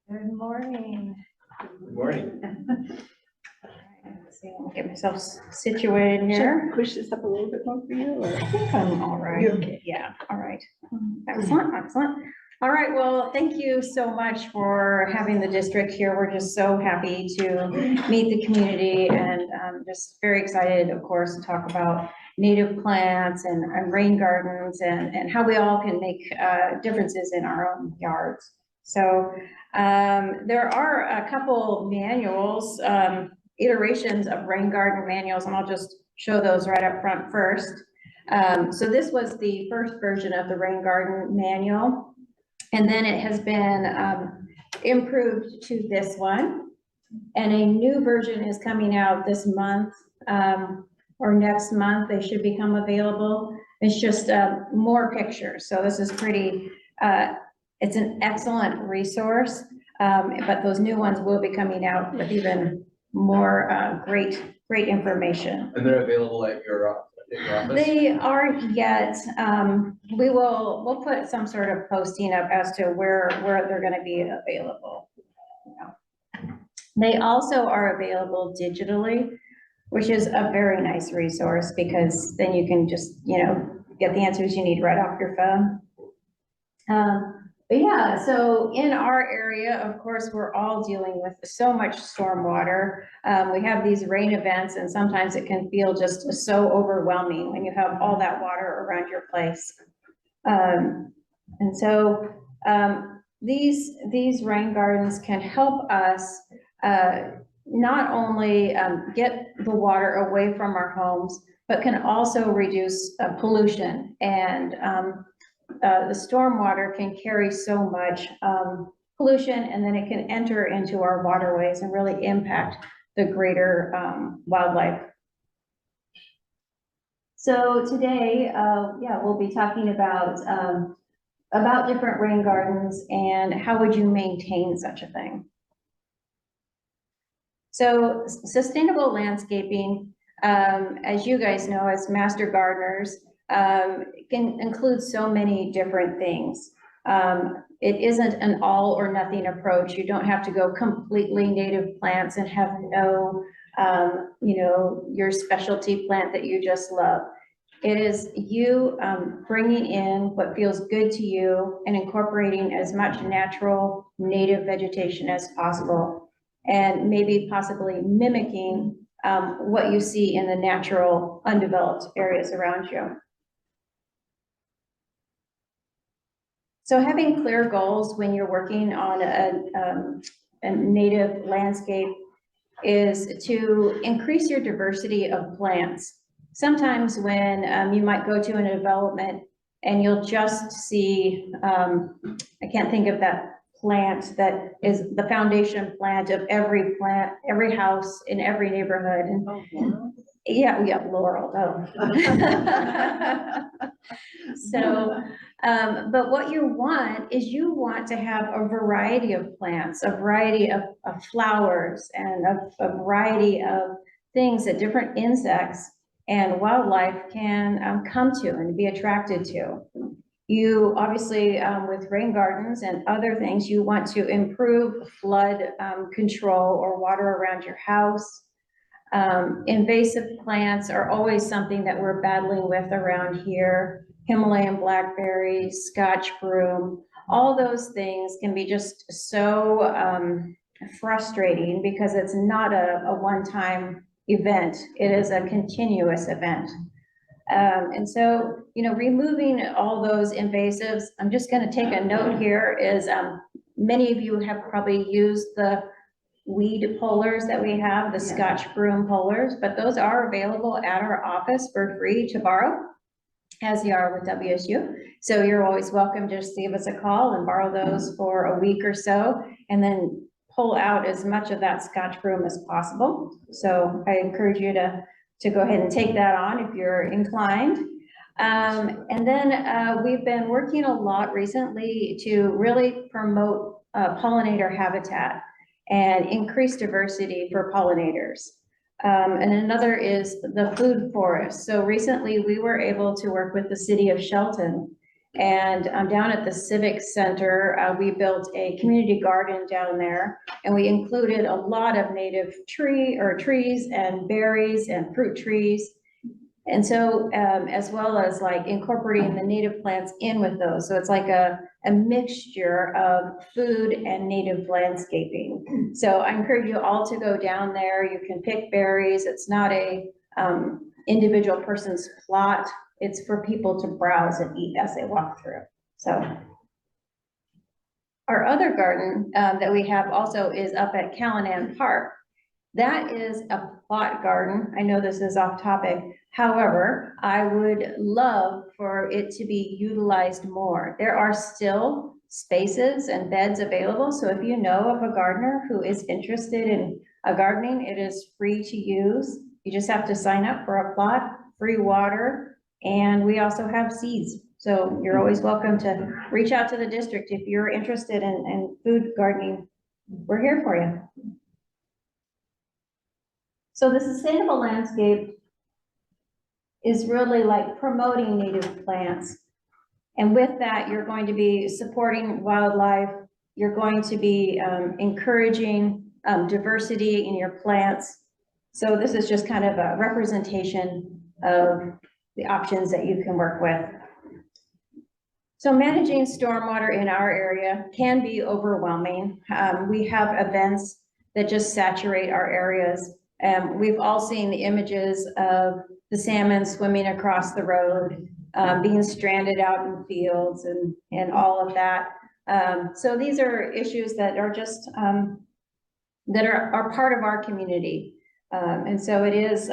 Good morning. Good morning. Let's see, I'll get myself situated here. Push this up a little bit more for you. I think I'm all right. You're okay. Yeah, all right. Excellent, excellent. All right, well, thank you so much for having the district here. We're just so happy to meet the community and just very excited, of course, to talk about native plants and rain gardens and how we all can make differences in our own yards. So there are a couple manuals, iterations of rain garden manuals, and I'll just show those right up front first. So this was the first version of the rain garden manual, and then it has been improved to this one, and a new version is coming out this month or next month. They should become available. It's just more pictures, so this is pretty it's an excellent resource, but those new ones will be coming out with even more great information. And they're available at your office? They aren't yet. We'll put some sort of posting up as to where they're going to be available. They also are available digitally, which is a very nice resource because then you can just, get the answers you need right off your phone. But yeah, so in our area, of course, we're all dealing with so much stormwater. We have these rain events, and sometimes it can feel just so overwhelming when you have all that water around your place. And so these rain gardens can help us not only get the water away from our homes, but can also reduce pollution. And the stormwater can carry so much pollution, and then it can enter into our waterways and really impact the greater wildlife. So today, we'll be talking about different rain gardens and how would you maintain such a thing. So sustainable landscaping, as you guys know, as master gardeners, can include so many different things. It isn't an all or nothing approach. You don't have to go completely native plants and have no, your specialty plant that you just love. It is you bringing in what feels good to you and incorporating as much natural native vegetation as possible, and maybe possibly mimicking what you see in the natural undeveloped areas around you. So having clear goals when you're working on a native landscape is to increase your diversity of plants. Sometimes when you might go to a development and you'll just see, I can't think of that plant that is the foundation plant of every house in every neighborhood. And yeah, laurel. So, but what you want is you want to have a variety of plants, a variety of flowers, and a variety of things that different insects and wildlife can come to and be attracted to. You obviously, with rain gardens and other things, you want to improve flood control or water around your house. Invasive plants are always something that we're battling with around here. Himalayan blackberry, Scotch broom, all those things can be just so frustrating because it's not a one-time event. It is a continuous event. And so, removing all those invasives, I'm just going to take a note here is many of you have probably used the weed pullers that we have, the Scotch broom pullers, but those are available at our office for free to borrow, as you are with WSU. So you're always welcome. Just give us a call and borrow those for a week or so, and then pull out as much of that Scotch broom as possible. So I encourage you to go ahead and take that on if you're inclined. And then we've been working a lot recently to really promote pollinator habitat and increase diversity for pollinators. And another is the food forest. So recently we were able to work with the city of Shelton And down at the Civic Center, we built a community garden down there, and we included a lot of native trees and berries and fruit trees. And so, as well as like incorporating the native plants in with those. So it's like a mixture of food and native landscaping. So I encourage you all to go down there. You can pick berries. It's not a individual person's plot. It's for people to browse and eat as they walk through. So our other garden that we have also is up at Callanan Park. That is a plot garden. I know this is off topic. However, I would love for it to be utilized more. There are still spaces and beds available. So if you know of a gardener who is interested in gardening, it is free to use. You just have to sign up for a plot, free water, and we also have seeds. So you're always welcome to reach out to the district if you're interested in food gardening. We're here for you. So the sustainable landscape is really like promoting native plants. And with that, you're going to be supporting wildlife. You're going to be encouraging diversity in your plants. So this is just kind of a representation of the options that you can work with. So managing stormwater in our area can be overwhelming. We have events that just saturate our areas. We've all seen the images of the salmon swimming across the road, being stranded out in fields and all of that. So these are issues that are just, that are part of our community. And so it is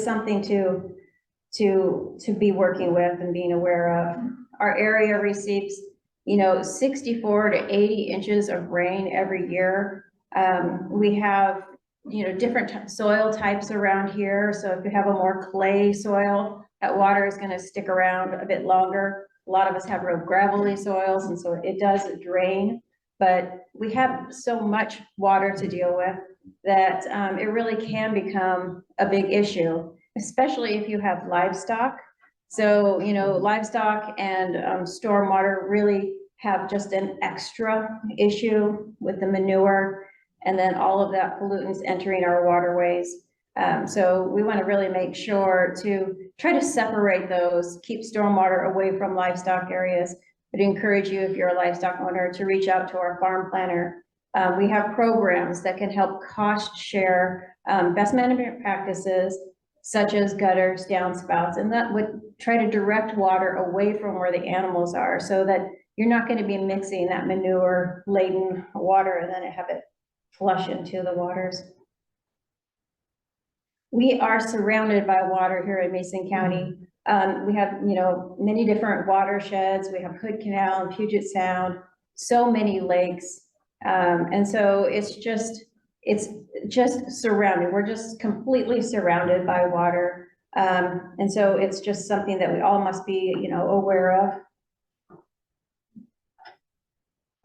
something to be working with and being aware of. Our area receives, 64 to 80 inches of rain every year. We have, different soil types around here. So if you have a more clay soil, that water is going to stick around a bit longer. A lot of us have real gravelly soils, and so it does drain. But we have so much water to deal with that it really can become a big issue, especially if you have livestock. So, livestock and stormwater really have just an extra issue with the manure and then all of that pollutants entering our waterways. So we want to really make sure to try to separate those, keep stormwater away from livestock areas. I'd encourage you, if you're a livestock owner, to reach out to our farm planner. We have programs that can help cost share best management practices, such as gutters, downspouts, and that would try to direct water away from where the animals are so that you're not going to be mixing that manure laden water and then have it flush into the waters. We are surrounded by water here in Mason County. We have, many different watersheds. We have Hood Canal and Puget Sound, so many lakes. And so it's just surrounded. We're just completely surrounded by water. And so it's just something that we all must be, aware of.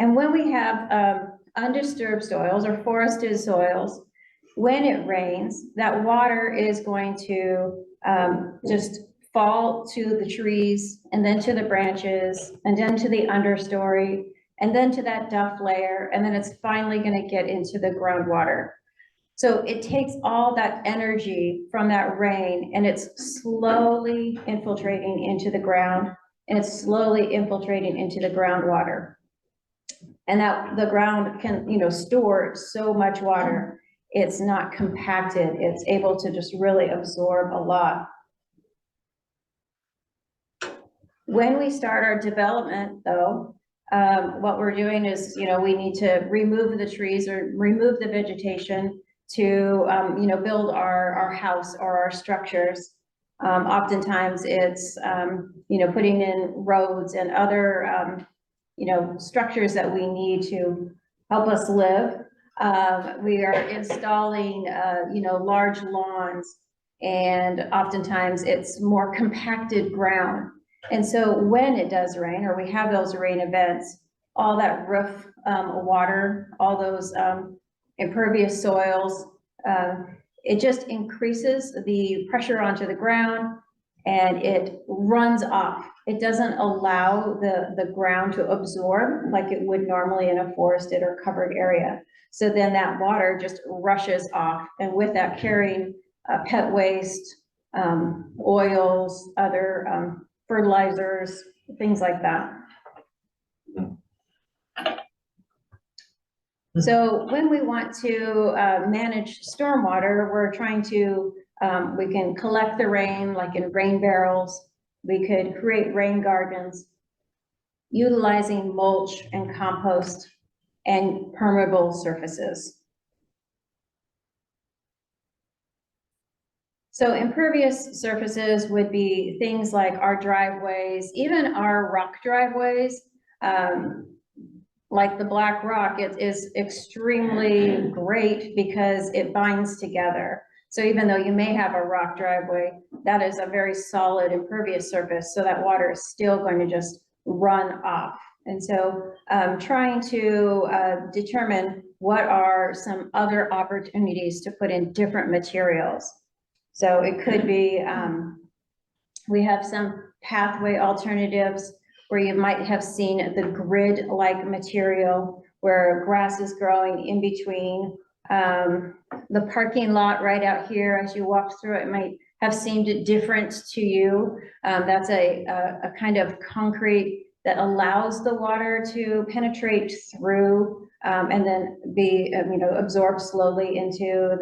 And when we have undisturbed soils or forested soils, when it rains, that water is going to just fall to the trees and then to the branches and then to the understory and then to that duff layer, and then it's finally going to get into the groundwater. So it takes all that energy from that rain and it's slowly infiltrating into the ground, and it's slowly infiltrating into the groundwater. And that the ground can, store so much water. It's not compacted. It's able to just really absorb a lot. When we start our development, though, what we're doing is, we need to remove the trees or remove the vegetation to, build our house or our structures. Oftentimes it's, putting in roads and other, structures that we need to help us live. We are installing, large lawns, and oftentimes it's more compacted ground. And so when it does rain, or we have those rain events, all that roof water, all those impervious soils, it just increases the pressure onto the ground and it runs off. it doesn't allow the ground to absorb like it would normally in a forested or covered area. So then that water just rushes off, and with that carrying pet waste, oils, other fertilizers, things like that. So when we want to manage stormwater, we're trying to, we can collect the rain like in rain barrels. We could create rain gardens, utilizing mulch and compost and permeable surfaces. So impervious surfaces would be things like our driveways, even our rock driveways. Like the black rock, it is extremely great because it binds together. So even though you may have a rock driveway, that is a very solid impervious surface, so that water is still going to just run off. And so trying to determine what are some other opportunities to put in different materials. So it could be, we have some pathway alternatives where you might have seen the grid-like material where grass is growing in between. The parking lot right out here, as you walked through it, might have seemed different to you. That's a kind of concrete that allows the water to penetrate through and then be, absorbed slowly into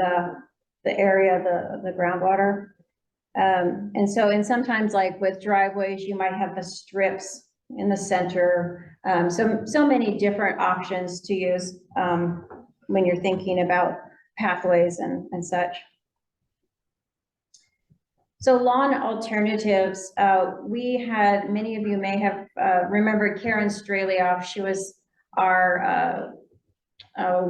the area, the groundwater. And so, and sometimes like with driveways, you might have the strips in the center. So many different options to use when you're thinking about pathways and such. So lawn alternatives, we had, many of you may have remembered Karen Strelioff. She was our,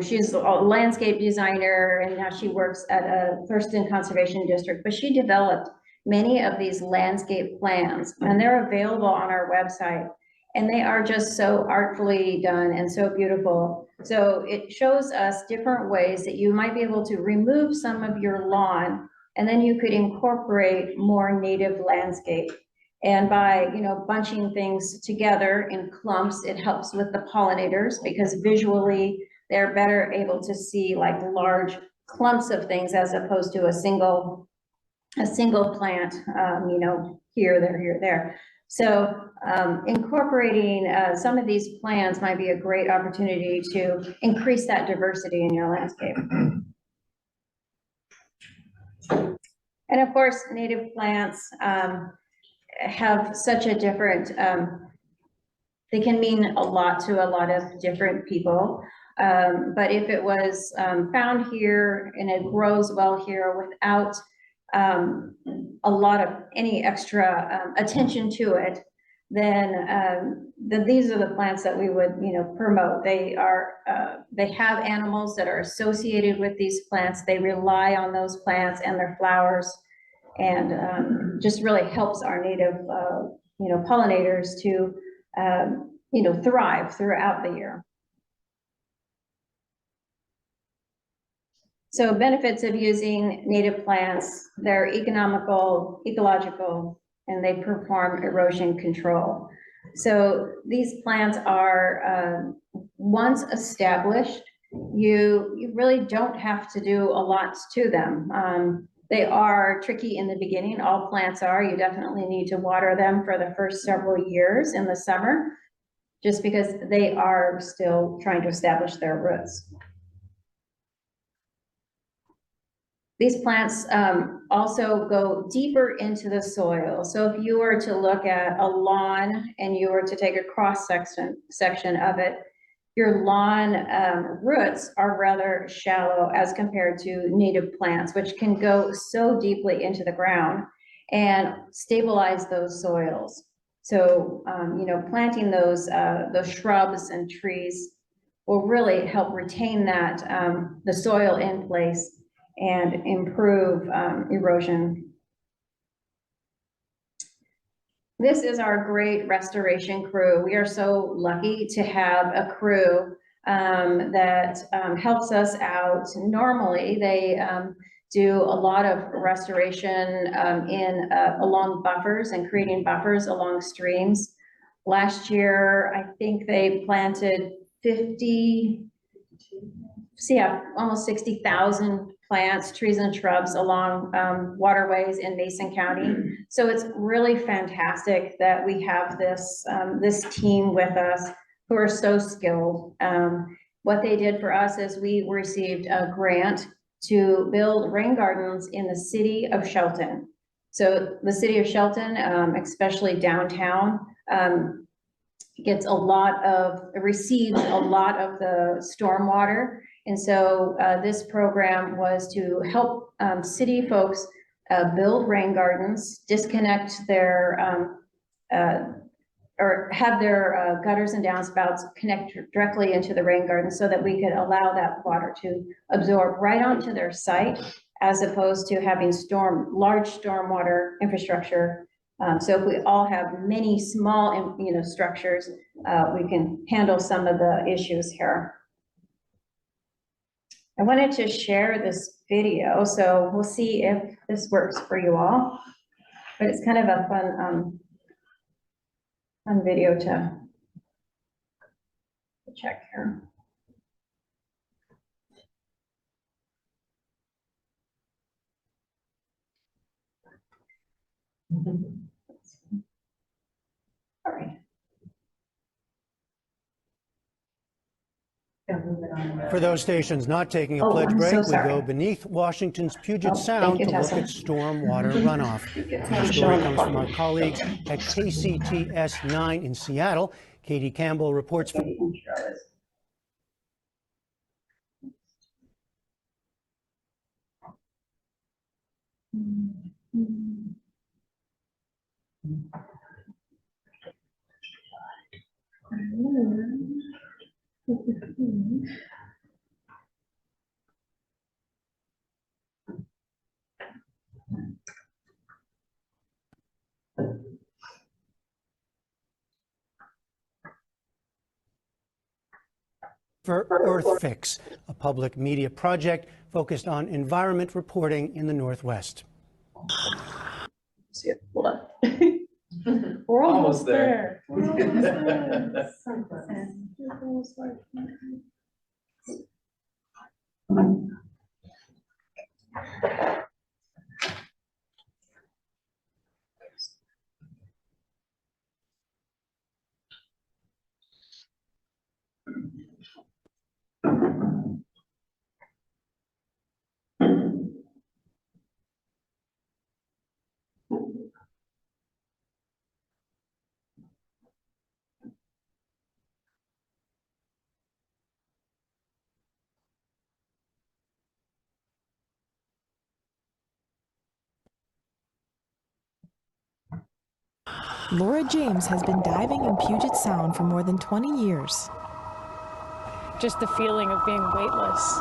she's a landscape designer, and now she works at a Thurston Conservation District, but she developed many of these landscape plans, and they're available on our website. And they are just so artfully done and so beautiful. So it shows us different ways that you might be able to remove some of your lawn, and then you could incorporate more native landscape. And by, bunching things together in clumps, it helps with the pollinators, because visually they're better able to see like large clumps of things as opposed to a single plant, here, there. So incorporating some of these plants might be a great opportunity to increase that diversity in your landscape. And of course, native plants have such a different, they can mean a lot to a lot of different people. But if it was found here and it grows well here without a lot of any extra attention to it, then these are the plants that we would promote. They are they have animals that are associated with these plants. They rely on those plants and their flowers, and just really helps our native pollinators to thrive throughout the year. So benefits of using native plants: they're economical, ecological, and they perform erosion control. So these plants are, once established, you really don't have to do a lot to them. They are tricky in the beginning. All plants are. You definitely need to water them for the first several years in the summer, just because they are still trying to establish their roots. These plants also go deeper into the soil. So if you were to look at a lawn and you were to take a cross section of it, your lawn roots are rather shallow as compared to native plants, which can go so deeply into the ground and stabilize those soils. So planting those shrubs and trees will really help retain that the soil in place and improve erosion. This is our great restoration crew. We are so lucky to have a crew that helps us out. Normally, they do a lot of restoration along buffers and creating buffers along streams. Last year, I think they planted almost 60,000 plants, trees and shrubs along waterways in Mason County. So it's really fantastic that we have this team with us who are so skilled. What they did for us is we received a grant to build rain gardens in the city of Shelton. So the city of Shelton, especially downtown, receives a lot of the stormwater. And so this program was to help city folks build rain gardens, disconnect their or have their gutters and downspouts connect directly into the rain garden so that we could allow that water to absorb right onto their site, as opposed to having large stormwater infrastructure. So if we all have many small, structures, we can handle some of the issues here. I wanted to share this video, so we'll see if this works for you all. But it's kind of a fun video to check here. All right. For those stations not taking a pledge break, we go beneath Washington's Puget Sound to look at stormwater runoff. The story comes from our colleagues at KCTS 9 in Seattle. Katie Campbell reports. For Earth Fix, a public media project focused on environment reporting in the Northwest. See it. Hold on. We're almost there. We're almost there. Laura James has been diving in Puget Sound for more than 20 years. Just the feeling of being weightless.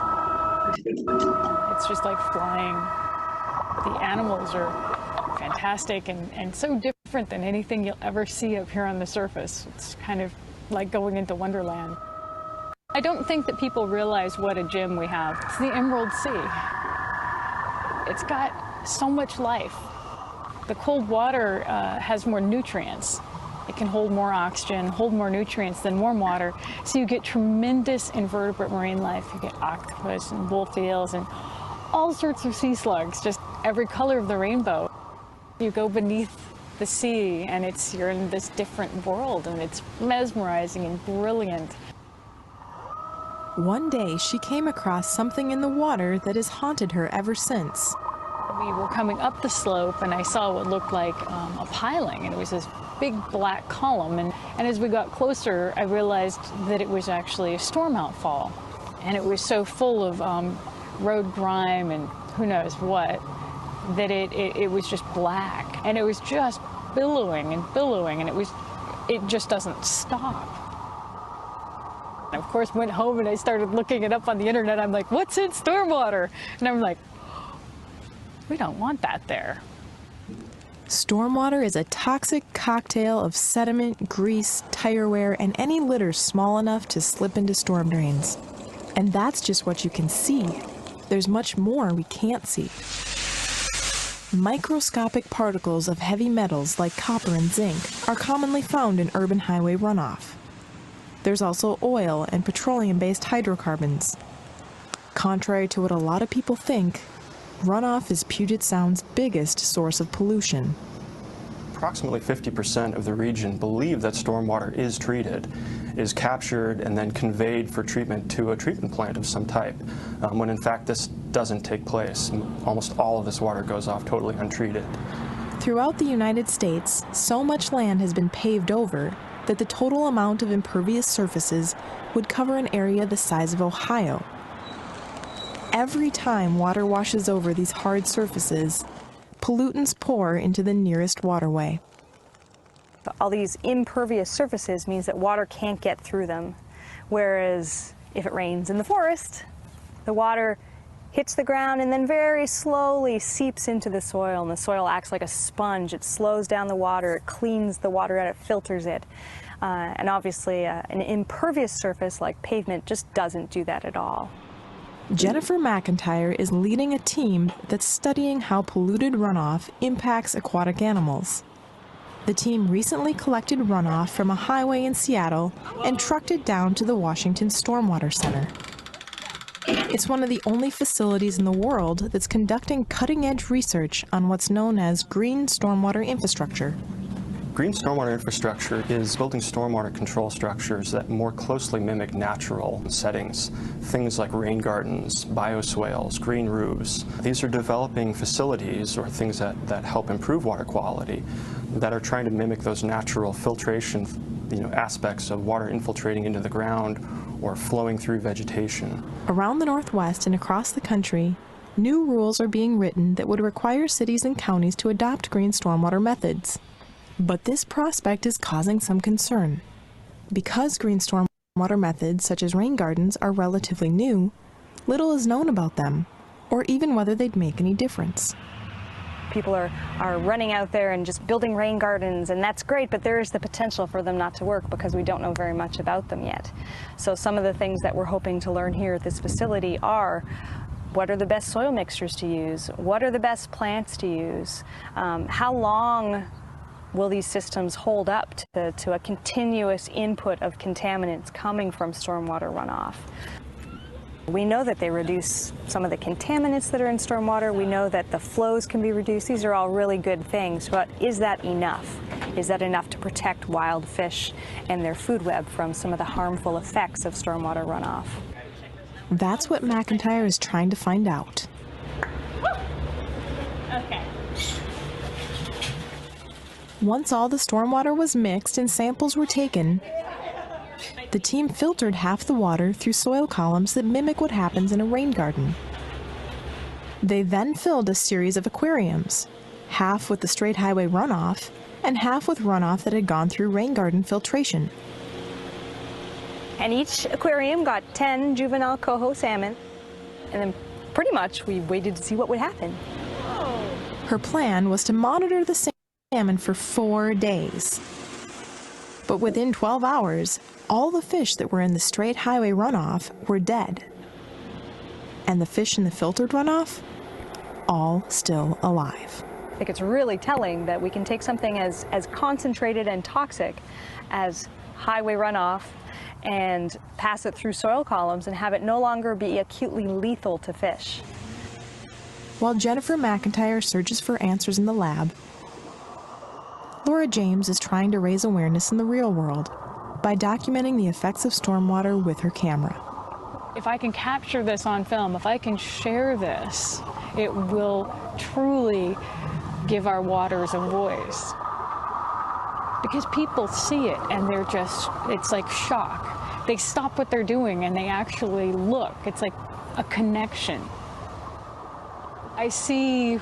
It's just like flying. The animals are fantastic and so different than anything you'll ever see up here on the surface. It's kind of like going into Wonderland. I don't think that people realize what a gem we have. It's the Emerald Sea. It's got so much life. The cold water has more nutrients. It can hold more oxygen, hold more nutrients than warm water. So you get tremendous invertebrate marine life. You get octopus and wolf eels and all sorts of sea slugs, just every color of the rainbow. You go beneath the sea and you're in this different world, and it's mesmerizing and brilliant. One day she came across something in the water that has haunted her ever since. We were coming up the slope and I saw what looked like a piling, and it was this big black column. And as we got closer, I realized that it was actually a storm outfall. And it was so full of road grime and who knows what, that it was just black. And it was just billowing and billowing, and it just doesn't stop. I, of course, went home and I started looking it up on the internet. I'm like, what's in stormwater? And I'm like, we don't want that there. Stormwater is a toxic cocktail of sediment, grease, tire wear, and any litter small enough to slip into storm drains. And that's just what you can see. there's much more we can't see. Microscopic particles of heavy metals like copper and zinc are commonly found in urban highway runoff. There's also oil and petroleum-based hydrocarbons. Contrary to what a lot of people think, runoff is Puget Sound's biggest source of pollution. Approximately 50% of the region believe that stormwater is treated, is captured and then conveyed for treatment to a treatment plant of some type, when in fact this doesn't take place. Almost all of this water goes off totally untreated. Throughout the United States, so much land has been paved over that the total amount of impervious surfaces would cover an area the size of Ohio. Every time water washes over these hard surfaces, pollutants pour into the nearest waterway. All these impervious surfaces means that water can't get through them, whereas if it rains in the forest, the water hits the ground and then very slowly seeps into the soil, and the soil acts like a sponge. It slows down the water, it cleans the water out, it filters it. And obviously an impervious surface like pavement just doesn't do that at all. Jennifer McIntyre is leading a team that's studying how polluted runoff impacts aquatic animals. The team recently collected runoff from a highway in Seattle and trucked it down to the Washington Stormwater Center. It's one of the only facilities in the world that's conducting cutting-edge research on what's known as green stormwater infrastructure. Green stormwater infrastructure is building stormwater control structures that more closely mimic natural settings. Things like rain gardens, bioswales, green roofs. These are developing facilities or things that help improve water quality that are trying to mimic those natural filtration aspects of water infiltrating into the ground or flowing through vegetation. Around the Northwest and across the country, new rules are being written that would require cities and counties to adopt green stormwater methods. But this prospect is causing some concern. Because green stormwater methods such as rain gardens are relatively new, little is known about them, or even whether they'd make any difference. People are running out there and just building rain gardens, and that's great, but there is the potential for them not to work because we don't know very much about them yet. So some of the things that we're hoping to learn here at this facility are: what are the best soil mixtures to use? What are the best plants to use? How long will these systems hold up to a continuous input of contaminants coming from stormwater runoff? We know that they reduce some of the contaminants that are in stormwater. We know that the flows can be reduced. These are all really good things, but is that enough? Is that enough to protect wild fish and their food web from some of the harmful effects of stormwater runoff? That's what McIntyre is trying to find out. Okay. Once all the stormwater was mixed and samples were taken, the team filtered half the water through soil columns that mimic what happens in a rain garden. They then filled a series of aquariums, half with the straight highway runoff and half with runoff that had gone through rain garden filtration. And each aquarium got 10 juvenile coho salmon, and then pretty much we waited to see what would happen. Her plan was to monitor the salmon for 4 days. But within 12 hours, all the fish that were in the straight highway runoff were dead. And the fish in the filtered runoff, all still alive. I think it's really telling that we can take something as concentrated and toxic as highway runoff and pass it through soil columns and have it no longer be acutely lethal to fish. While Jennifer McIntyre searches for answers in the lab, Laura James is trying to raise awareness in the real world by documenting the effects of stormwater with her camera. If I can capture this on film, if I can share this, it will truly give our waters a voice. Because people see it and they're just, it's like shock. They stop what they're doing and they actually look. It's like a connection. I see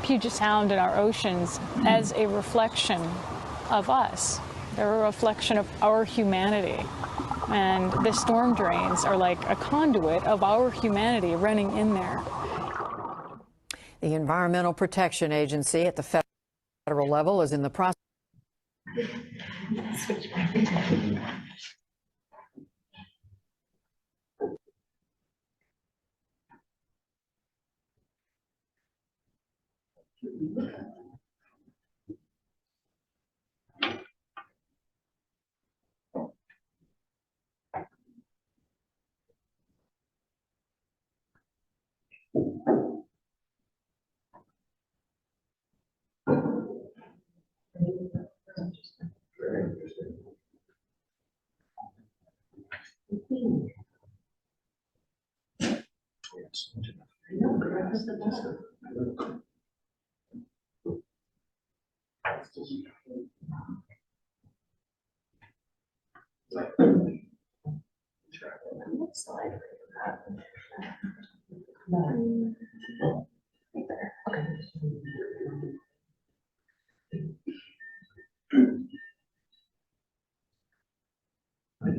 Puget Sound and our oceans as a reflection of us. They're a reflection of our humanity. And the storm drains are like a conduit of our humanity running in there. The Environmental Protection Agency at the federal level is in the process.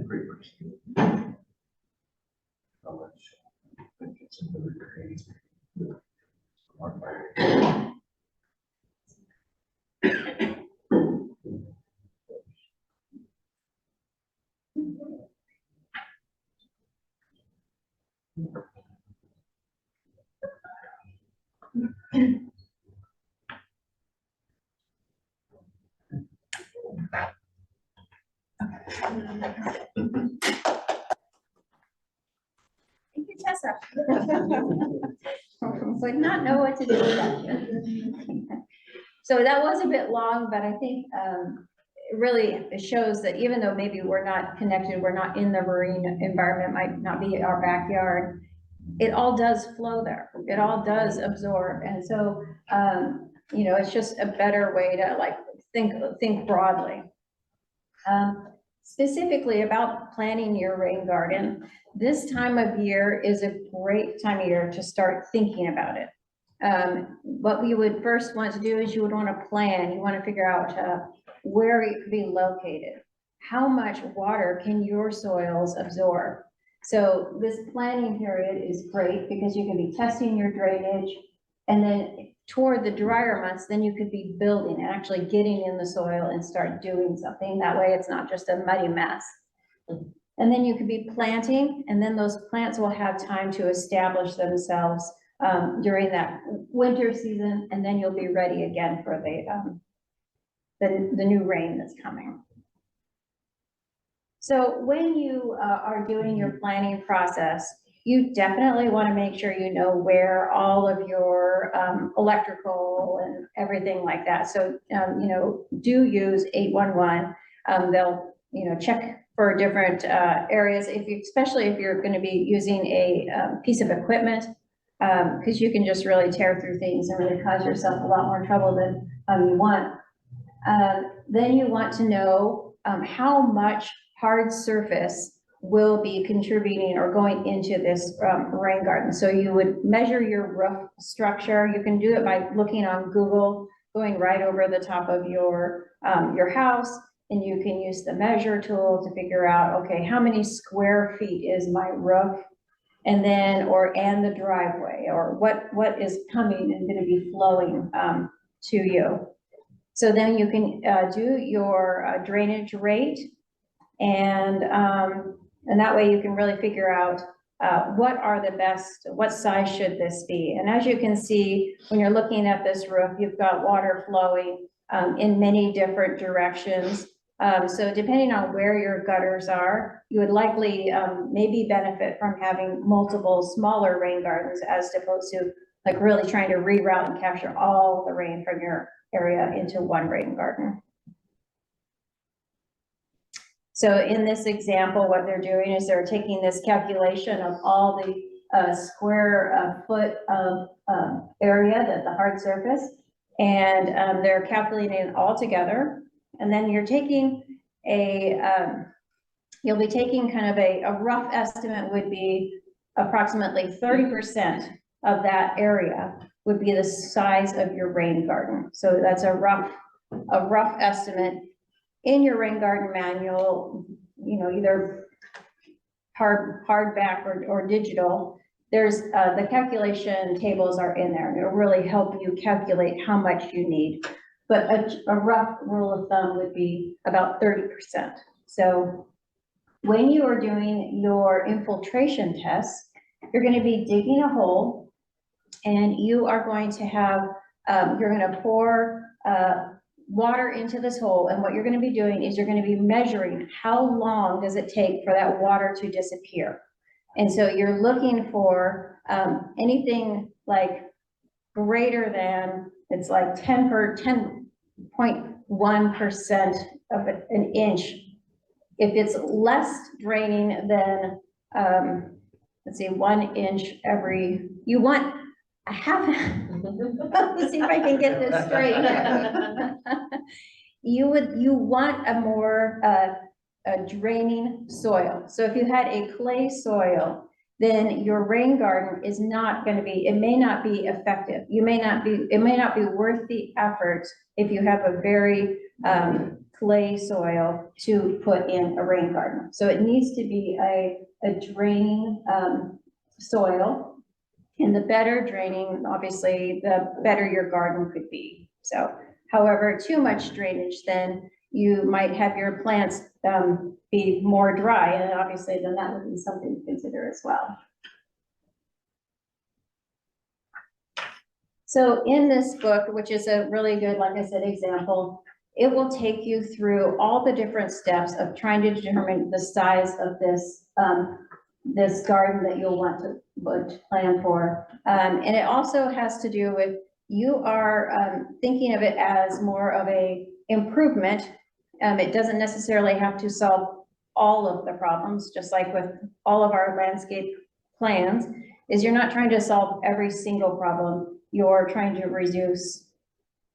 Very interesting. Thank you, Tessa. Would not know what to do with that. So that was a bit long, but I think it really shows that even though maybe we're not connected, we're not in the marine environment, might not be our backyard, it all does flow there. It all does absorb. And so, you know, it's just a better way to like think broadly. Specifically about planning your rain garden, this time of year is a great time of year to start thinking about it. What we would first want to do is you would want to plan, you want to figure out where it could be located. How much water can your soils absorb? So this planning period is great because you can be testing your drainage, and then toward the drier months, then you could be building and actually getting in the soil and start doing something. That way it's not just a muddy mess. And then you could be planting, and then those plants will have time to establish themselves during that winter season, and then you'll be ready again for the new rain that's coming. So when you are doing your planning process, you definitely want to make sure you know where all of your electrical and everything like that. So, you know, do use 811. They'll, you know, check for different areas, especially if you're going to be using a piece of equipment, because you can just really tear through things and really cause yourself a lot more trouble than you want. Then you want to know how much hard surface will be contributing or going into this rain garden. So you would measure your roof structure. You can do it by looking on Google, going right over the top of your house, and you can use the measure tool to figure out, okay, how many square feet is my roof, and then and the driveway, or what is coming and going to be flowing to you. So then you can do your drainage rate, and that way you can really figure out what size should this be. And as you can see, when you're looking at this roof, you've got water flowing in many different directions. So depending on where your gutters are, you would likely maybe benefit from having multiple smaller rain gardens as opposed to like really trying to reroute and capture all the rain from your area into one rain garden. So in this example, what they're doing is they're taking this calculation of all the square foot of area, the hard surface, and they're calculating it all together. And then you're taking you'll be taking kind of a rough estimate would be approximately 30% of that area would be the size of your rain garden. So that's a rough estimate. In your rain garden manual, you know, either hardback or digital, there's the calculation tables are in there, and it'll really help you calculate how much you need. But a rough rule of thumb would be about 30%. So when you are doing your infiltration tests, you're going to be digging a hole, and you are going to have you're gonna pour water into this hole, and what you're gonna be doing is you're gonna be measuring how long does it take for that water to disappear. And so you're looking for anything like greater than, it's like 10.1% of an inch. If it's less draining than, let's see, 1 inch every, you want a half, let's see if I can get this straight here. You want a more a draining soil. So if you had a clay soil, then your rain garden is not going to be, it may not be effective. It may not be worth the effort if you have a very clay soil to put in a rain garden. So it needs to be a draining soil, and the better draining, obviously, the better your garden could be. So, however, too much drainage, then you might have your plants be more dry, and obviously then that would be something to consider as well. So in this book, which is a really good, like I said, example, it will take you through all the different steps of trying to determine the size of this this garden that you'll want to plan for. And it also has to do with, you are thinking of it as more of a improvement. It doesn't necessarily have to solve all of the problems, just like with all of our landscape plans, is you're not trying to solve every single problem. You're trying to reduce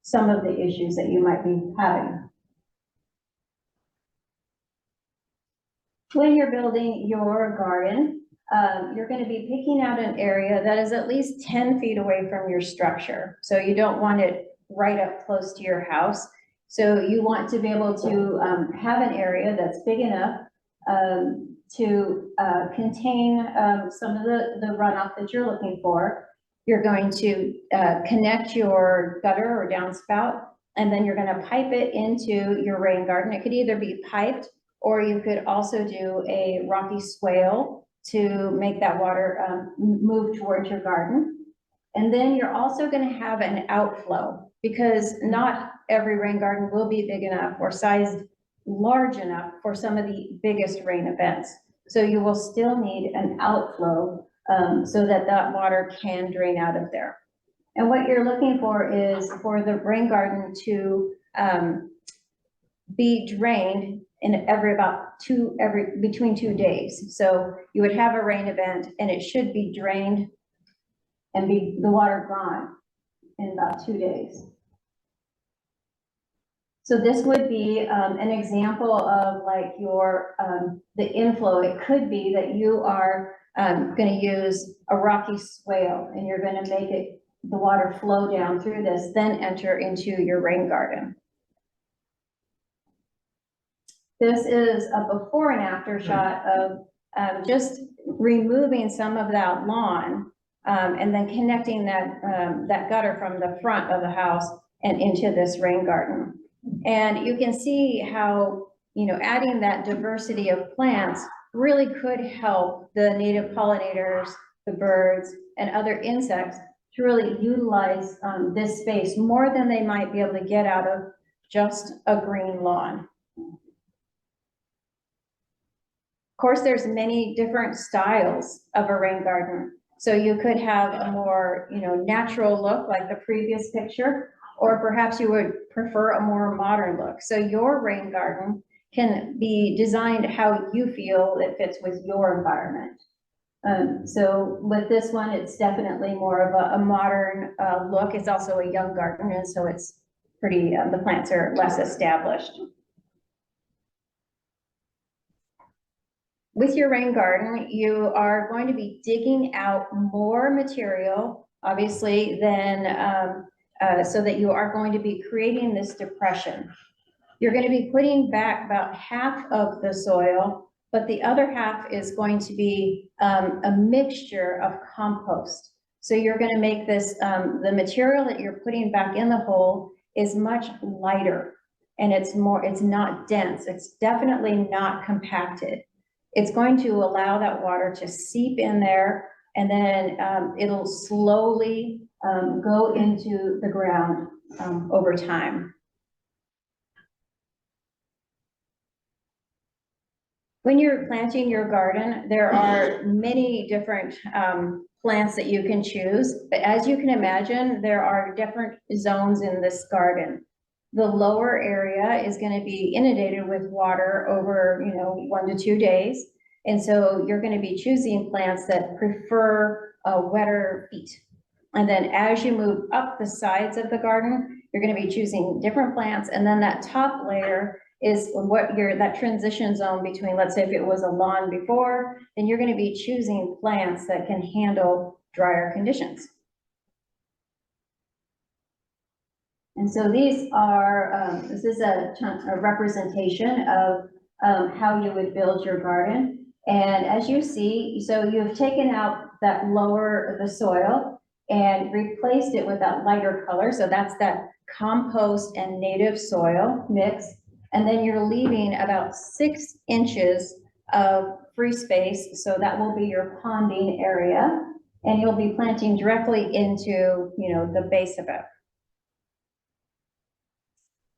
some of the issues that you might be having. When you're building your garden, you're going to be picking out an area that is at least 10 feet away from your structure. So you don't want it right up close to your house. So you want to be able to have an area that's big enough to contain some of the runoff that you're looking for. You're going to connect your gutter or downspout, and then you're going to pipe it into your rain garden. It could either be piped, or you could also do a rocky swale to make that water move towards your garden. And then you're also going to have an outflow, because not every rain garden will be big enough or sized large enough for some of the biggest rain events. So you will still need an outflow so that that water can drain out of there. And what you're looking for is for the rain garden to be drained in between 2 days. So you would have a rain event, and it should be drained and be the water gone in about 2 days. So this would be an example of like your the inflow. It could be that you are going to use a rocky swale, and you're going to make it, the water flow down through this, then enter into your rain garden. This is a before and after shot of just removing some of that lawn and then connecting that that gutter from the front of the house and into this rain garden. And you can see how, you know, adding that diversity of plants really could help the native pollinators, the birds, and other insects to really utilize this space more than they might be able to get out of just a green lawn. Of course, there's many different styles of a rain garden. So you could have a more, you know, natural look like the previous picture, or perhaps you would prefer a more modern look. So your rain garden can be designed how you feel it fits with your environment. So with this one, it's definitely more of a modern look. It's also a young garden, and so it's pretty, the plants are less established. With your rain garden, you are going to be digging out more material, obviously, than so that you are going to be creating this depression. You're going to be putting back about half of the soil, but the other half is going to be a mixture of compost. So you're going to make this, the material that you're putting back in the hole is much lighter, and it's not dense. It's definitely not compacted. It's going to allow that water to seep in there, and then it'll slowly go into the ground over time. When you're planting your garden, there are many different plants that you can choose, but as you can imagine, there are different zones in this garden. The lower area is going to be inundated with water over, 1 to 2 days. And so you're going to be choosing plants that prefer wetter feet. And then as you move up the sides of the garden, you're going to be choosing different plants. And then that top layer is that transition zone between, let's say if it was a lawn before, then you're going to be choosing plants that can handle drier conditions. And so these are, this is a representation of how you would build your garden. And as you see, so you've taken out that the soil and replaced it with that lighter color. So that's that compost and native soil mix. And then you're leaving about 6 inches of free space. So that will be your ponding area. And you'll be planting directly into, the base of it.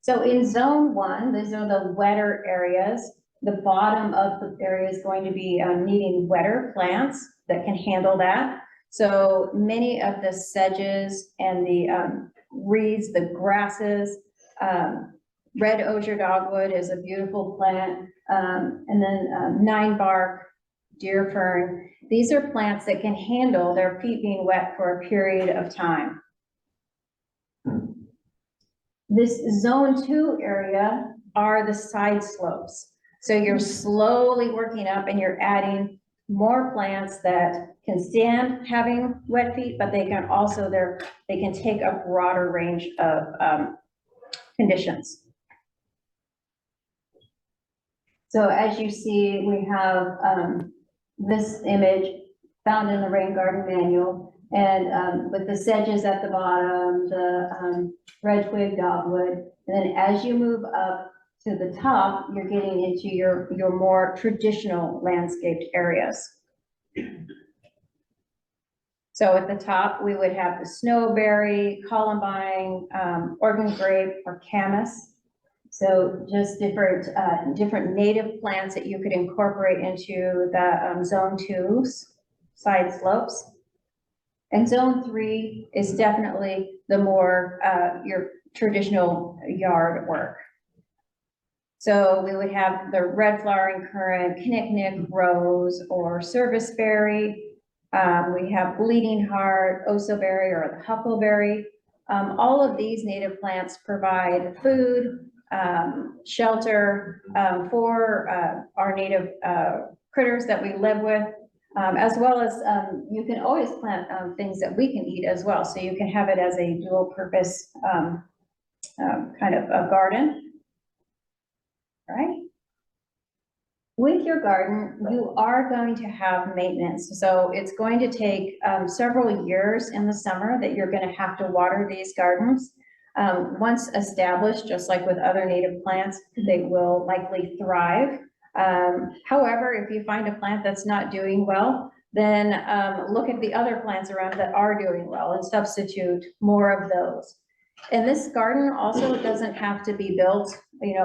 So in zone 1, these are the wetter areas. The bottom of the area is going to be needing wetter plants that can handle that. So many of the sedges and the reeds, the grasses, red osier dogwood is a beautiful plant. And then 9-bark, deer fern. These are plants that can handle their feet being wet for a period of time. This zone 2 area are the side slopes. So you're slowly working up and you're adding more plants that can stand having wet feet, but they can also, they can take a broader range of conditions. So as you see, we have this image found in the Rain Garden Manual, and with the sedges at the bottom, the red twig dogwood, and then as you move up to the top, you're getting into your more traditional landscaped areas. So at the top, we would have the snowberry, columbine, Oregon grape, or camas. So just different native plants that you could incorporate into the zone 2's side slopes. And zone 3 is definitely the more your traditional yard work. So we would have the red flowering currant, kinnicknick, rose, or serviceberry. We have bleeding heart, osoberry, or the huckleberry. All of these native plants provide food, shelter for our native critters that we live with, as well as you can always plant things that we can eat as well. So you can have it as a dual purpose kind of a garden. Right? With your garden, you are going to have maintenance. So it's going to take several years in the summer that you're going to have to water these gardens. Once established, just like with other native plants, they will likely thrive. However, if you find a plant that's not doing well, then look at the other plants around that are doing well and substitute more of those. And this garden also doesn't have to be built,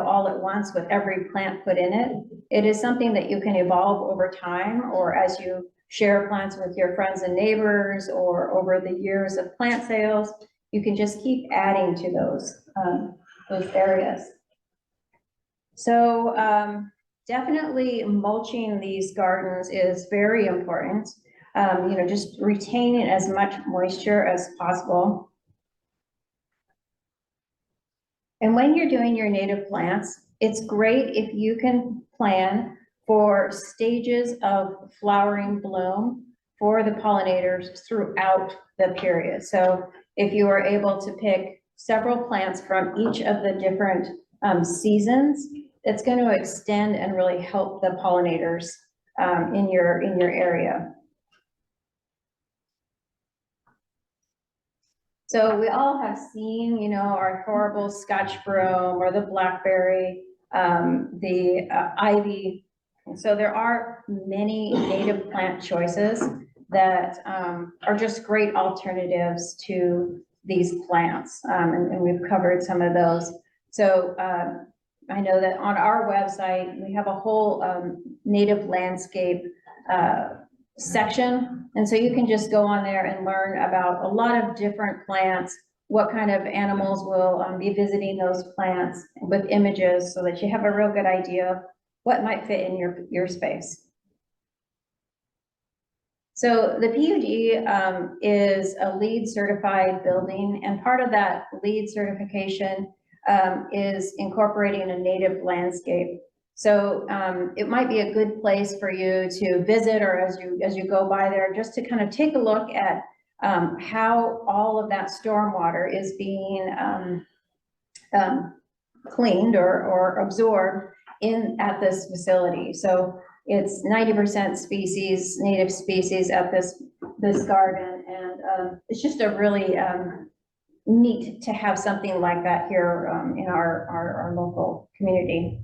all at once with every plant put in it. It is something that you can evolve over time, or as you share plants with your friends and neighbors, or over the years of plant sales, you can just keep adding to those areas. So definitely mulching these gardens is very important. Just retaining as much moisture as possible. And when you're doing your native plants, it's great if you can plan for stages of flowering bloom for the pollinators throughout the period. So if you are able to pick several plants from each of the different seasons, it's going to extend and really help the pollinators in your area. So we all have seen, our horrible Scotch broom or the blackberry, the ivy. And so there are many native plant choices that are just great alternatives to these plants, and we've covered some of those. So I know that on our website, we have a whole native landscape section. And so you can just go on there and learn about a lot of different plants, what kind of animals will be visiting those plants with images so that you have a real good idea of what might fit in your space. So the PUD is a LEED certified building, and part of that LEED certification is incorporating a native landscape. So it might be a good place for you to visit, or as you go by there, just to kind of take a look at how all of that stormwater is being cleaned or absorbed at this facility. So it's 90% species, native species at this garden, and it's just a really neat to have something like that here in our local community.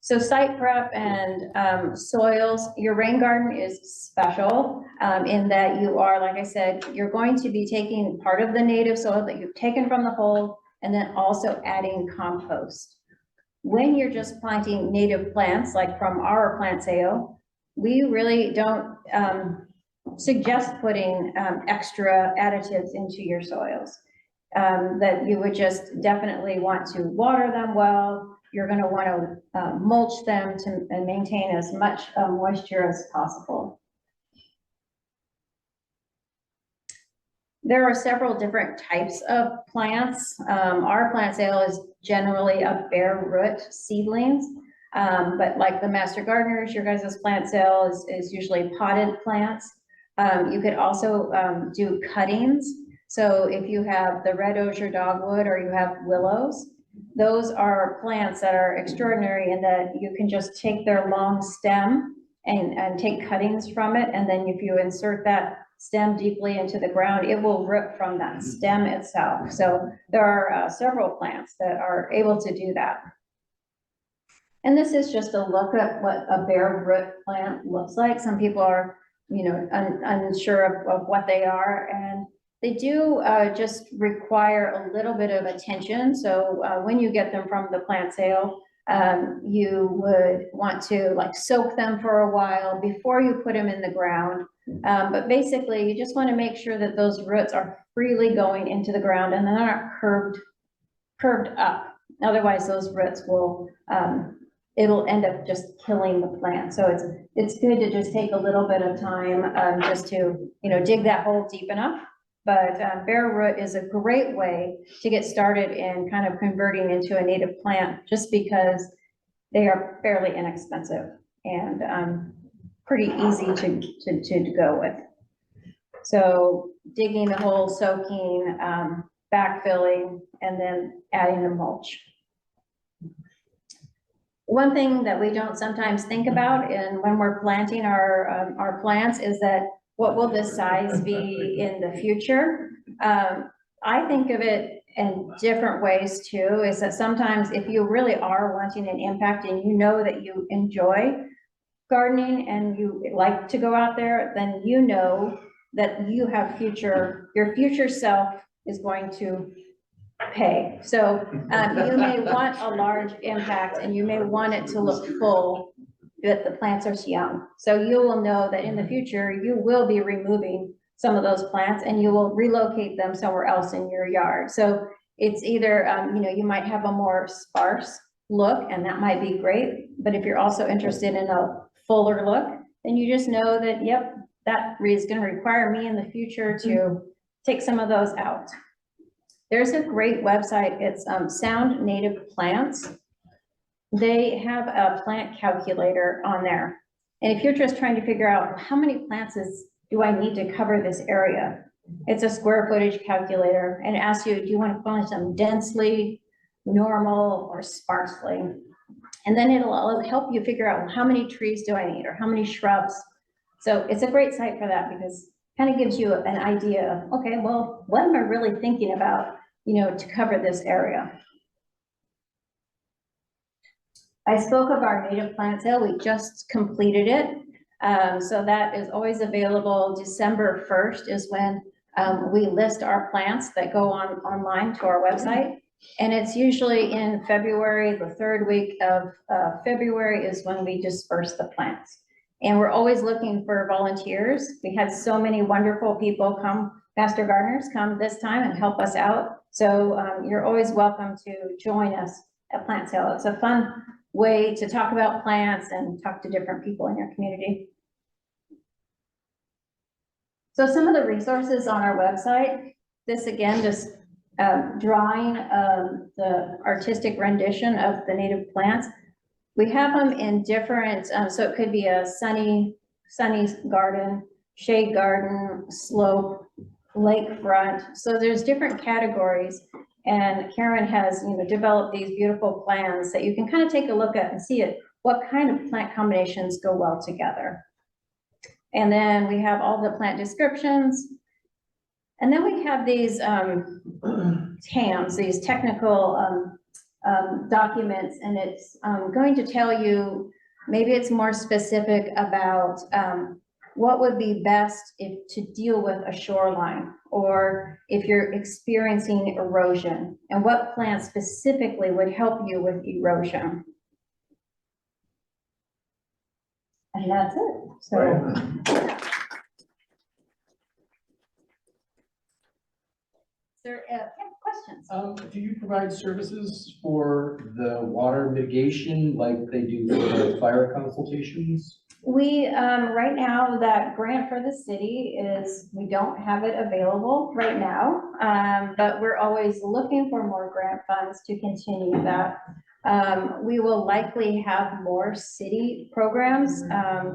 So site prep and soils, your rain garden is special in that you are, like I said, you're going to be taking part of the native soil that you've taken from the hole and then also adding compost. When you're just planting native plants, like from our plant sale, we really don't suggest putting extra additives into your soils. That you would just definitely want to water them well. You're going to want to mulch them and maintain as much moisture as possible. There are several different types of plants. Our plant sale is generally a bare root seedlings, but like the Master Gardeners, your guys' plant sale is usually potted plants. You could also do cuttings. So if you have the red osier dogwood or you have willows, those are plants that are extraordinary in that you can just take their long stem and take cuttings from it. And then if you insert that stem deeply into the ground, it will rip from that stem itself. So there are several plants that are able to do that. And this is just a look at what a bare root plant looks like. Some people are, unsure of what they are, and they do just require a little bit of attention. So when you get them from the plant sale, you would want to like soak them for a while before you put them in the ground. But basically you just want to make sure that those roots are freely going into the ground and they're not curved up. Otherwise those roots will, it'll end up just killing the plant. So it's good to just take a little bit of time just to, dig that hole deep enough. But bare root is a great way to get started in kind of converting into a native plant, just because they are fairly inexpensive and pretty easy to go with. So digging the hole, soaking, backfilling, and then adding the mulch. One thing that we don't sometimes think about when we're planting our plants is that what will this size be in the future? I think of it in different ways too, is that sometimes if you really are wanting an impact and you know that you enjoy gardening and you like to go out there, then you know that you have your future self is going to pay. So you may want a large impact and you may want it to look full, but the plants are young. So you will know that in the future, you will be removing some of those plants and you will relocate them somewhere else in your yard. So it's either, you might have a more sparse look and that might be great. But if you're also interested in a fuller look, then you just know that, yep, that is going to require me in the future to take some of those out. There's a great website. It's Sound Native Plants. They have a plant calculator on there. And if you're just trying to figure out how many plants do I need to cover this area, it's a square footage calculator and it asks you, do you want to plant them densely, normal, or sparsely? And then it'll help you figure out how many trees do I need or how many shrubs. So it's a great site for that because it kind of gives you an idea of, okay, well, what am I really thinking about, to cover this area? I spoke of our native plant sale. We just completed it. So that is always available. December 1st is when we list our plants that go online to our website. And it's usually in February, the third week of February is when we disperse the plants. And we're always looking for volunteers. We had so many wonderful people come, master gardeners come this time and help us out. So you're always welcome to join us at Plant Sale. It's a fun way to talk about plants and talk to different people in your community. So some of the resources on our website, this again, just drawing the artistic rendition of the native plants. We have them in different, so it could be a sunny garden, shade garden, slope, lakefront. So there's different categories. And Karen has, developed these beautiful plans that you can kind of take a look at and see what kind of plant combinations go well together. And then we have all the plant descriptions. And then we have these TAMs, these technical documents, and it's going to tell you, maybe it's more specific about what would be best to deal with a shoreline, or if you're experiencing erosion, and what plants specifically would help you with erosion. And that's it. So. There, questions? Do you provide services for the water mitigation like they do for the fire consultations? We, right now, that grant for the city is, we don't have it available right now, but we're always looking for more grant funds to continue that. We will likely have more city programs,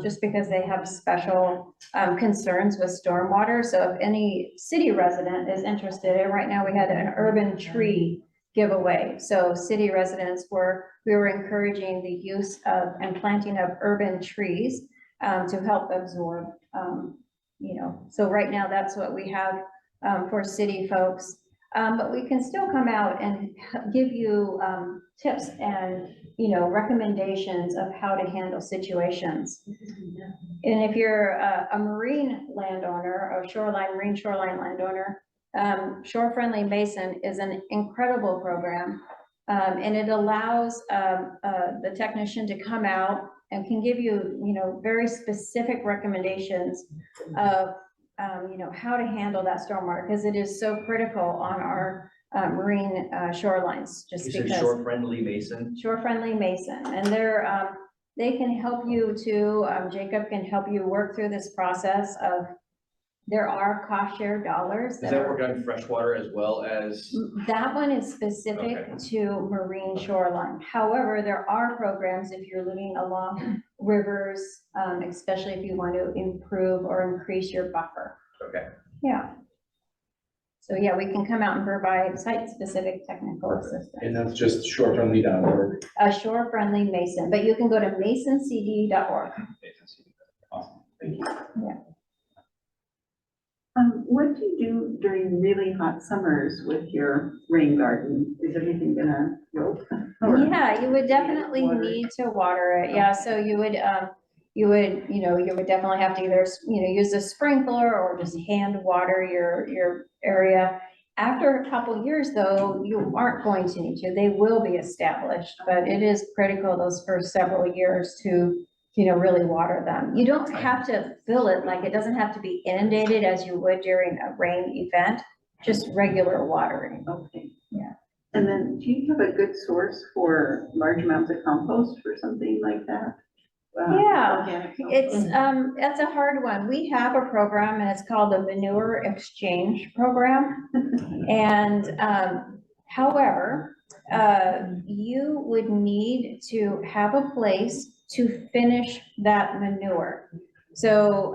just because they have special concerns with stormwater. So if any city resident is interested, and right now we had an urban tree giveaway. So city residents we were encouraging the use of and planting of urban trees to help absorb, so right now that's what we have for city folks. But we can still come out and give you tips and, recommendations of how to handle situations. And if you're a marine landowner or marine shoreline landowner, Shore Friendly Mason is an incredible program. And it allows the technician to come out and can give you, very specific recommendations of how to handle that stormwater, because it is so critical on our marine shorelines. Just You because said Shore Friendly Mason. Shore Friendly Mason, and they can help you to. Jacob can help you work through this process of. There are cost share dollars. Does that work on freshwater as well as? That one is specific to marine shoreline. However, there are programs if you're living along rivers, especially if you want to improve or increase your buffer. Okay. Yeah. So yeah, we can come out and provide site-specific technical assistance. And that's just shorefriendly.org. Shore Friendly Mason, but you can go to masoncd.org. Awesome. Thank you. Yeah. What do you do during really hot summers with your rain garden? Is everything gonna wilt? Yeah, you would definitely need to water it. Yeah, so you would definitely have to either, use a sprinkler or just hand water your area. After a couple years though, you aren't going to need to. They will be established, but it is critical those first several years to really water them. You don't have to fill it, like it doesn't have to be inundated as you would during a rain event, just regular watering. Okay. Yeah. And then do you have a good source for large amounts of compost for something like that? Yeah, that's a hard one. We have a program and it's called the Manure Exchange Program. And however, you would need to have a place to finish that manure. So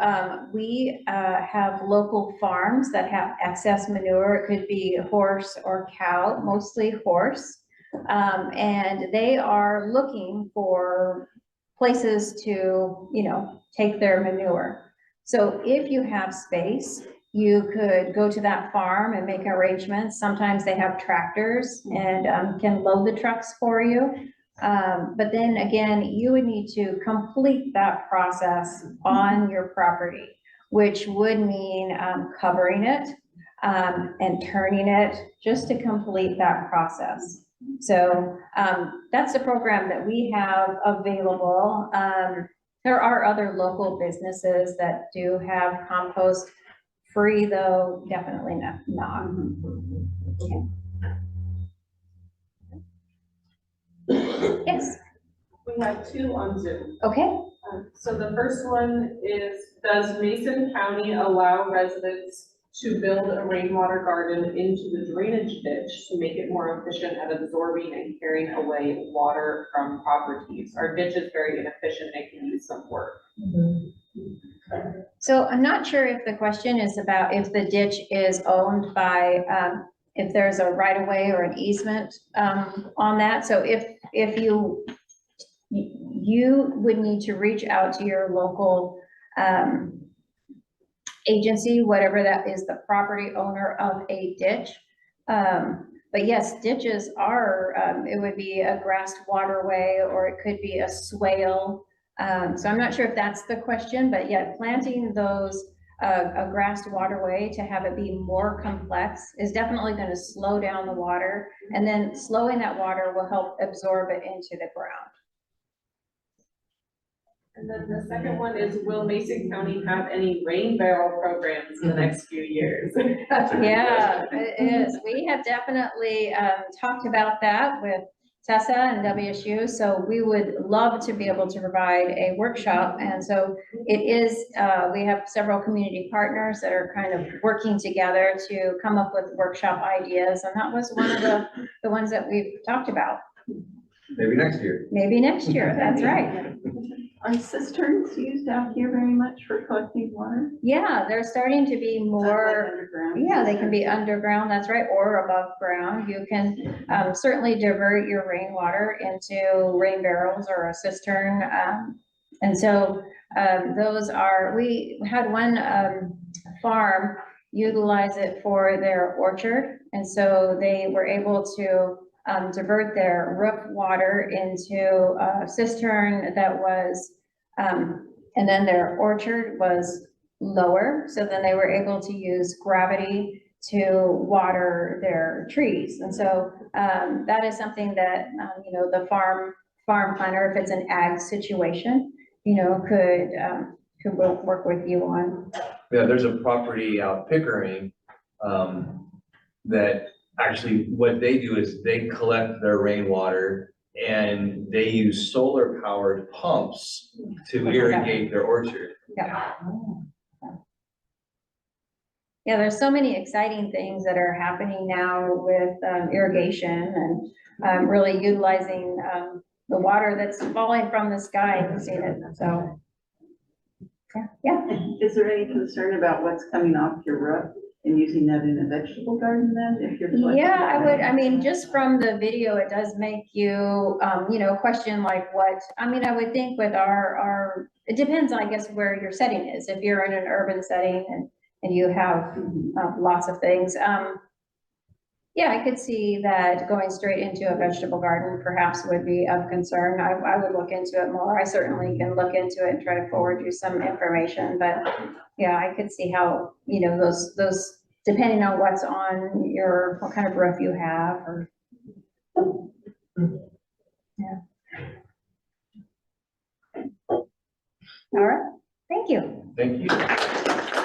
we have local farms that have excess manure. It could be horse or cow, mostly horse. And they are looking for places to, take their manure. So if you have space, you could go to that farm and make arrangements. Sometimes they have tractors and can load the trucks for you. But then again, you would need to complete that process on your property, which would mean covering it and turning it just to complete that process. So that's the program that we have available. There are other local businesses that do have compost free, though definitely not. Yes. We have two on Zoom. Okay. So the first one is, does Mason County allow residents to build a rainwater garden into the drainage ditch to make it more efficient at absorbing and carrying away water from properties? Our ditch is very inefficient and can use some work. So I'm not sure if the question is about if the ditch is owned by, if there's a right of way or an easement on that. So if you would need to reach out to your local agency, whatever that is, the property owner of a ditch. But yes, ditches are, it would be a grassed waterway, or it could be a swale. So I'm not sure if that's the question, but yeah, planting those, a grassed waterway to have it be more complex is definitely going to slow down the water, and then slowing that water will help absorb it into the ground. And then the second one is, will Mason County have any rain barrel programs in the next few years? Yeah, it is. We have definitely talked about that with Tessa and WSU. So we would love to be able to provide a workshop. And so it is, we have several community partners that are kind of working together to come up with workshop ideas. And that was one of the ones that we've talked about. Maybe next year. Maybe next year, that's right. Are cisterns used out here very much for collecting water? Yeah, they're starting to be more, Underground? yeah, they can be underground, that's right, or above ground. You can certainly divert your rainwater into rain barrels or a cistern. And so those are, we had one farm utilize it for their orchard. And so they were able to divert their roof water into a cistern that was, and then their orchard was lower. So then they were able to use gravity to water their trees. And so that is something that, you know, the farm planner, if it's an ag situation, you know, could work with you on. Yeah, there's a property out Pickering that actually what they do is they collect their rainwater and they use solar powered pumps to irrigate their orchard. Yeah. Yeah, there's so many exciting things that are happening now with irrigation and really utilizing the water that's falling from the sky. We've seen it, so. Yeah. Is there any concern about what's coming off your roof and using that in a vegetable garden then, if you're collecting? Yeah, I would, I mean, just from the video, it does make you, you know, question like what, I mean, I would think with our, it depends, I guess, where your setting is. If you're in an urban setting and you have lots of things. Yeah, I could see that going straight into a vegetable garden perhaps would be of concern. I would look into it more. I certainly can look into it and try to forward you some information, but yeah, I could see how, you know, those depending on what's on what kind of roof you have, or yeah. All right, thank you. Thank you.